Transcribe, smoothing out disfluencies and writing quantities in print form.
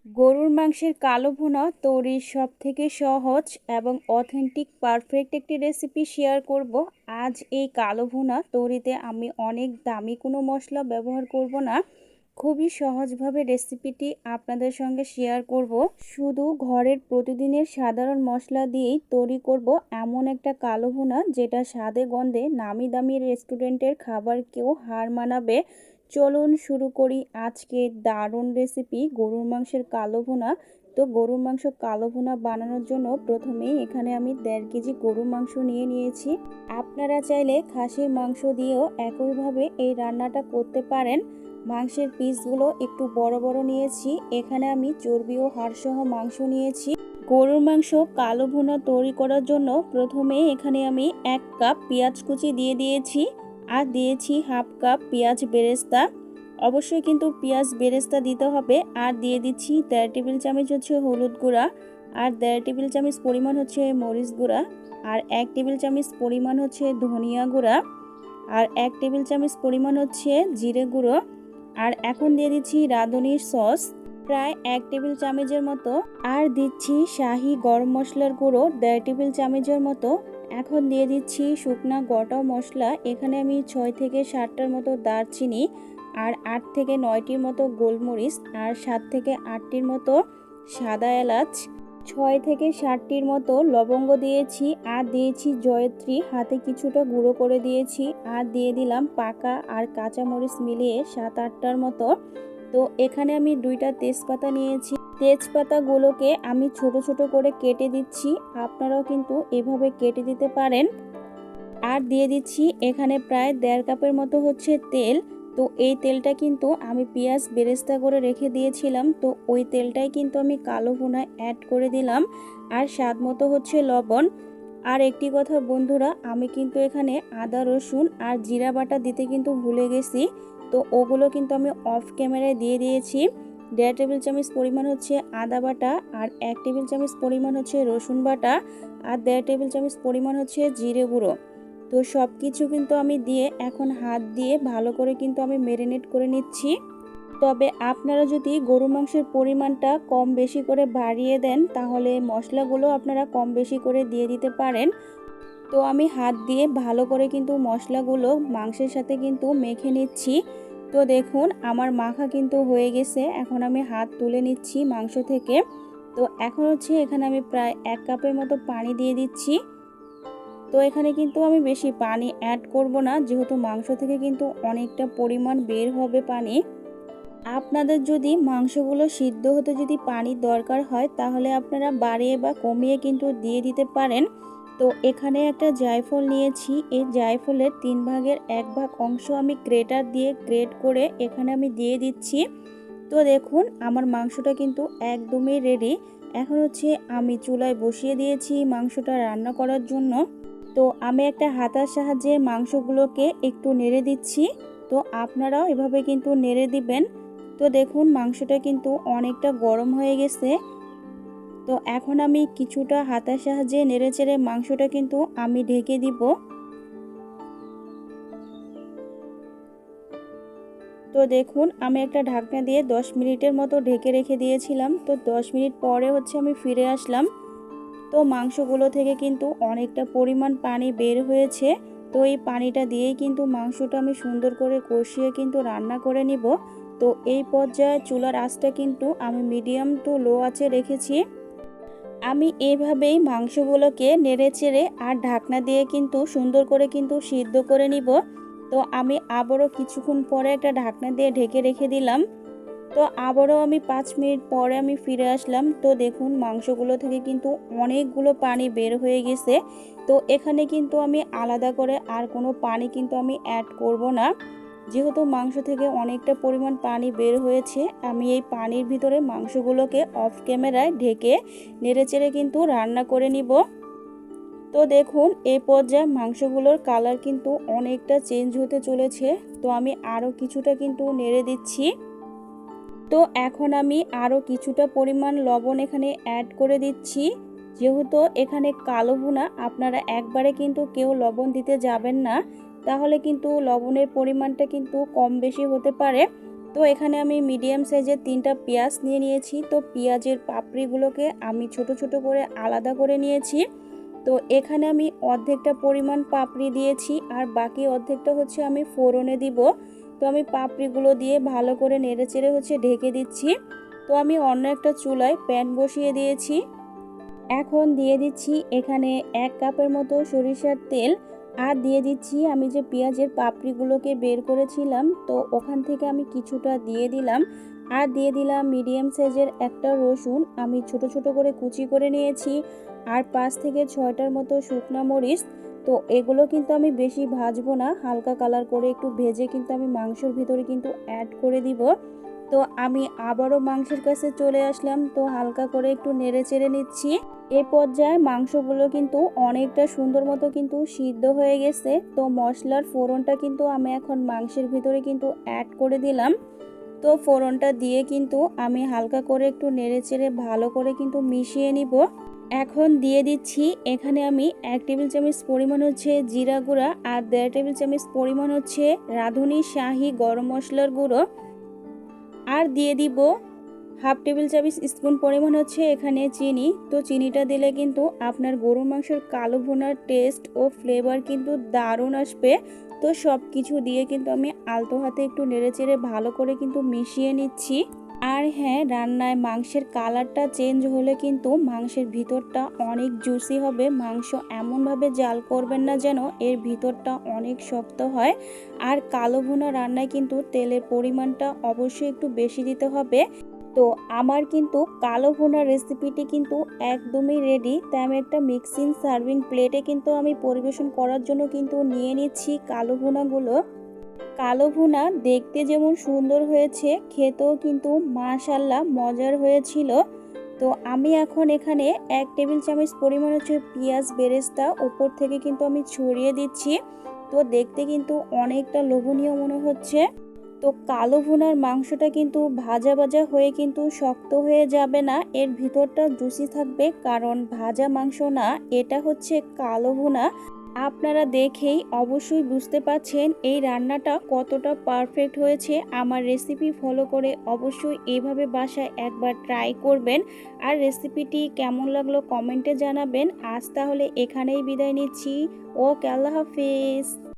গরুর মাংসের কালো ভুনা তৈরির সবথেকে সহজ এবং অথেন্টিক পারফেক্ট একটি রেসিপি শেয়ার করব। আজ এই কালো ভুনা তৈরিতে আমি অনেক দামি কোনো মশলা ব্যবহার করব না, খুবই সহজভাবে রেসিপিটি আপনাদের সঙ্গে শেয়ার করব। শুধু ঘরের প্রতিদিনের সাধারণ মশলা দিয়েই তৈরি করব এমন একটা কালো ভুনা যেটা স্বাদে গন্ধে নামি দামি রেস্টুরেন্টের খাবারকেও হার মানাবে। চলুন শুরু করি আজকে দারুণ রেসিপি গরুর মাংসের কালো ভুনা। তো গরুর মাংস কালো ভুনা বানানোর জন্য প্রথমেই এখানে আমি 1.5 কেজি গরুর মাংস নিয়েছি। আপনারা চাইলে খাসির মাংস দিয়েও একইভাবে এই রান্নাটা করতে পারেন। মাংসের পিসগুলো একটু বড় বড় নিয়েছি। এখানে আমি চর্বি ও হাড়সহ মাংস নিয়েছি। গরুর মাংস কালো ভুনা তৈরি করার জন্য প্রথমে এখানে আমি 1 কাপ পেঁয়াজ কুচি দিয়ে দিয়েছি আর দিয়েছি হাফ কাপ পেঁয়াজ বেরেস্তা। অবশ্যই কিন্তু পেঁয়াজ বেরেস্তা দিতে হবে। আর দিয়ে দিচ্ছি 1.5 টেবিল চামচ হচ্ছে হলুদ গুঁড়া, আর 1.5 টেবিল চামচ পরিমাণ হচ্ছে মরিচ গুঁড়া, আর 1 টেবিল চামচ পরিমাণ হচ্ছে ধনিয়া গুঁড়া, আর 1 টেবিল চামচ পরিমাণ হচ্ছে জিরে গুঁড়ো। আর এখন দিয়ে দিচ্ছি রাঁধুনির সস প্রায় 1 টেবিল চামচের মতো, আর দিচ্ছি শাহি গরম মশলার গুঁড়ো 1.5 টেবিল চামচের মতো। এখন দিয়ে দিচ্ছি শুকনা গোটা মশলা। এখানে আমি 6 থেকে 7টার মতো দারচিনি, আর 8 থেকে 9টির মতো গোলমরিচ, আর 7 থেকে 8টির মতো সাদা এলাচ, 6 থেকে 7টির মতো লবঙ্গ দিয়েছি, আর দিয়েছি জয়ত্রী হাতে কিছুটা গুঁড়ো করে দিয়েছি, আর দিয়ে দিলাম পাকা আর কাঁচা মরিচ মিলিয়ে 7-8টার মতো। তো এখানে আমি 2টা তেজপাতা নিয়েছি। তেজপাতাগুলোকে আমি ছোট ছোট করে কেটে দিচ্ছি, আপনারাও কিন্তু এভাবে কেটে দিতে পারেন। আর দিয়ে দিচ্ছি এখানে প্রায় 1.5 কাপের মতো হচ্ছে তেল। তো এই তেলটা কিন্তু আমি পেঁয়াজ বেরেস্তা করে রেখে দিয়েছিলাম, তো ওই তেলটাই কিন্তু আমি কালো ভুনায় অ্যাড করে দিলাম। আর স্বাদ মতো হচ্ছে লবণ। আর একটি কথা বন্ধুরা, আমি কিন্তু এখানে আদা রসুন আর জিরা বাটা দিতে কিন্তু ভুলে গেছি, তো ওগুলো কিন্তু আমি অফ ক্যামেরায় দিয়ে দিয়েছি। 1.5 টেবিল চামচ পরিমাণ হচ্ছে আদা বাটা, আর 1 টেবিল চামচ পরিমাণ হচ্ছে রসুন বাটা, আর 1.5 টেবিল চামচ পরিমাণ হচ্ছে জিরে গুঁড়ো। তো সব কিছু কিন্তু আমি দিয়ে এখন হাত দিয়ে ভালো করে কিন্তু আমি ম্যারিনেট করে নিচ্ছি। তবে আপনারা যদি গরু মাংসের পরিমাণটা কম বেশি করে বাড়িয়ে দেন তাহলে মশলাগুলো আপনারা কম বেশি করে দিয়ে দিতে পারেন। তো আমি হাত দিয়ে ভালো করে কিন্তু মশলাগুলো মাংসের সাথে কিন্তু মেখে নিচ্ছি। তো দেখুন আমার মাখা কিন্তু হয়ে গেছে। এখন আমি হাত তুলে নিচ্ছি মাংস থেকে। তো এখন হচ্ছে এখানে আমি প্রায় 1 কাপের মতো পানি দিয়ে দিচ্ছি। তো এখানে কিন্তু আমি বেশি পানি অ্যাড করব না, যেহেতু মাংস থেকে কিন্তু অনেকটা পরিমাণ বের হবে পানি। আপনাদের যদি মাংসগুলো সিদ্ধ হতে যদি পানির দরকার হয় তাহলে আপনারা বাড়িয়ে বা কমিয়ে কিন্তু দিয়ে দিতে পারেন। তো এখানে একটা জায়ফল নিয়েছি। এই জায়ফলের 3 ভাগের 1 ভাগ অংশ আমি গ্রেটার দিয়ে গ্রেট করে এখানে আমি দিয়ে দিচ্ছি। তো দেখুন আমার মাংসটা কিন্তু একদমই রেডি। এখন হচ্ছে আমি চুলায় বসিয়ে দিয়েছি মাংসটা রান্না করার জন্য। তো আমি একটা হাতার সাহায্যে মাংসগুলোকে একটু নেড়ে দিচ্ছি। তো আপনারাও এভাবে কিন্তু নেড়ে দিবেন। তো দেখুন মাংসটা কিন্তু অনেকটা গরম হয়ে গেছে। তো এখন আমি কিছুটা হাতার সাহায্যে নেড়ে চেড়ে মাংসটা কিন্তু আমি ঢেকে দিব। তো দেখুন আমি একটা ঢাকনা দিয়ে 10 মিনিটের মতো ঢেকে রেখে দিয়েছিলাম। তো 10 মিনিট পরে হচ্ছে আমি ফিরে আসলাম। তো মাংসগুলো থেকে কিন্তু অনেকটা পরিমাণ পানি বের হয়েছে। তো এই পানিটা দিয়েই কিন্তু মাংসটা আমি সুন্দর করে কষিয়ে কিন্তু রান্না করে নিব। তো এই পর্যায়ে চুলার আঁচটা কিন্তু আমি মিডিয়াম টু লো আঁচে রেখেছি। আমি এইভাবেই মাংসগুলোকে নেড়ে চেড়ে আর ঢাকনা দিয়ে কিন্তু সুন্দর করে কিন্তু সিদ্ধ করে নিব। তো আমি আবারও কিছুক্ষণ পরে একটা ঢাকনা দিয়ে ঢেকে রেখে দিলাম। তো আবারও আমি 5 মিনিট পরে আমি ফিরে আসলাম। তো দেখুন মাংসগুলো থেকে কিন্তু অনেকগুলো পানি বের হয়ে গেছে। তো এখানে কিন্তু আমি আলাদা করে আর কোনো পানি কিন্তু আমি অ্যাড করব না, যেহেতু মাংস থেকে অনেকটা পরিমাণ পানি বের হয়েছে। আমি এই পানির ভিতরে মাংসগুলোকে অফ ক্যামেরায় ঢেকে নেড়েচেড়ে কিন্তু রান্না করে নিব। তো দেখুন এই পর্যায়ে মাংসগুলোর কালার কিন্তু অনেকটা চেঞ্জ হতে চলেছে। তো আমি আরও কিছুটা কিন্তু নেড়ে দিচ্ছি। তো এখন আমি আরও কিছুটা পরিমাণ লবণ এখানে অ্যাড করে দিচ্ছি। যেহেতু এখানে কালো ভুনা আপনারা একবারে কিন্তু কেউ লবণ দিতে যাবেন না, তাহলে কিন্তু লবণের পরিমাণটা কিন্তু কম বেশি হতে পারে। তো এখানে আমি মিডিয়াম সাইজের 3টা পেঁয়াজ নিয়ে নিয়েছি। তো পেঁয়াজের পাপড়িগুলোকে আমি ছোট ছোট করে আলাদা করে নিয়েছি। তো এখানে আমি অর্ধেকটা পরিমাণ পাপড়ি দিয়েছি আর বাকি অর্ধেকটা হচ্ছে আমি ফোড়নে দিব। তো আমি পাপড়িগুলো দিয়ে ভালো করে নেড়েচেড়ে হচ্ছে ঢেকে দিচ্ছি। তো আমি অন্য একটা চুলায় প্যান বসিয়ে দিয়েছি। এখন দিয়ে দিচ্ছি এখানে 1 কাপের মতো সরিষার তেল আর দিয়ে দিচ্ছি আমি যে পেঁয়াজের পাপড়িগুলোকে বের করেছিলাম, তো ওখান থেকে আমি কিছুটা দিয়ে দিলাম। আর দিয়ে দিলাম মিডিয়াম সাইজের একটা রসুন আমি ছোট ছোট করে কুচি করে নিয়েছি। আর 5 থেকে 6টার মতো শুকনা মরিচ। তো এগুলো কিন্তু আমি বেশি ভাজবো না, হালকা কালার করে একটু ভেজে কিন্তু আমি মাংসের ভিতরে কিন্তু অ্যাড করে দিব। তো আমি আবারও মাংসের কাছে চলে আসলাম। তো হালকা করে একটু নেড়ে চেড়ে নিচ্ছি। এই পর্যায়ে মাংসগুলো কিন্তু অনেকটা সুন্দর মতো কিন্তু সিদ্ধ হয়ে গেছে। তো মশলার ফোড়নটা কিন্তু আমি এখন মাংসের ভিতরে কিন্তু অ্যাড করে দিলাম। তো ফোড়নটা দিয়ে কিন্তু আমি হালকা করে একটু নেড়েচেড়ে ভালো করে কিন্তু মিশিয়ে নিব। এখন দিয়ে দিচ্ছি এখানে আমি 1 টেবিল চামচ পরিমাণ হচ্ছে জিরা গুঁড়া আর 1.5 টেবিল চামচ পরিমাণ হচ্ছে রাঁধুনি শাহি গরম মশলার গুঁড়ো। আর দিয়ে দিব হাফ টেবিল চামচ স্পুন পরিমাণ হচ্ছে এখানে চিনি। তো চিনিটা দিলে কিন্তু আপনার গরুর মাংসের কালো ভুনার টেস্ট ও ফ্লেভার কিন্তু দারুণ আসবে। তো সব কিছু দিয়ে কিন্তু আমি আলতো হাতে একটু নেড়েচেড়ে ভালো করে কিন্তু মিশিয়ে নিচ্ছি। আর হ্যাঁ, রান্নায় মাংসের কালারটা চেঞ্জ হলে কিন্তু মাংসের ভিতরটা অনেক জুসি হবে। মাংস এমনভাবে জাল করবেন না যেন এর ভিতরটা অনেক শক্ত হয়। আর কালো ভুনা রান্নায় কিন্তু তেলের পরিমাণটা অবশ্যই একটু বেশি দিতে হবে। তো আমার কিন্তু কালো ভুনা রেসিপিটি কিন্তু একদমই রেডি। তাই আমি একটা মিক্সিং সার্ভিং প্লেটে কিন্তু আমি পরিবেশন করার জন্য কিন্তু নিয়ে নিচ্ছি কালো ভুনাগুলো। কালো ভুনা দেখতে যেমন সুন্দর হয়েছে, খেতেও কিন্তু মাশাআল্লাহ মজার হয়েছিল। তো আমি এখন এখানে 1 টেবিল চামচ পরিমাণ হচ্ছে পেঁয়াজ বেরেস্তা উপর থেকে কিন্তু আমি ছড়িয়ে দিচ্ছি। তো দেখতে কিন্তু অনেকটা লোভনীয় মনে হচ্ছে। তো কালো ভুনার মাংসটা কিন্তু ভাজা ভাজা হয়ে কিন্তু শক্ত হয়ে যাবে না, এর ভিতরটা জুসি থাকবে, কারণ ভাজা মাংস না, এটা হচ্ছে কালো ভুনা। আপনারা দেখেই অবশ্যই বুঝতে পারছেন এই রান্নাটা কতটা পারফেক্ট হয়েছে। আমার রেসিপি ফলো করে অবশ্যই এইভাবে বাসায় একবার ট্রাই করবেন। আর রেসিপিটি কেমন লাগলো কমেন্টে জানাবেন। আজ তাহলে এখানেই বিদায় নিচ্ছি। ওকে, আল্লাহ হাফিজ।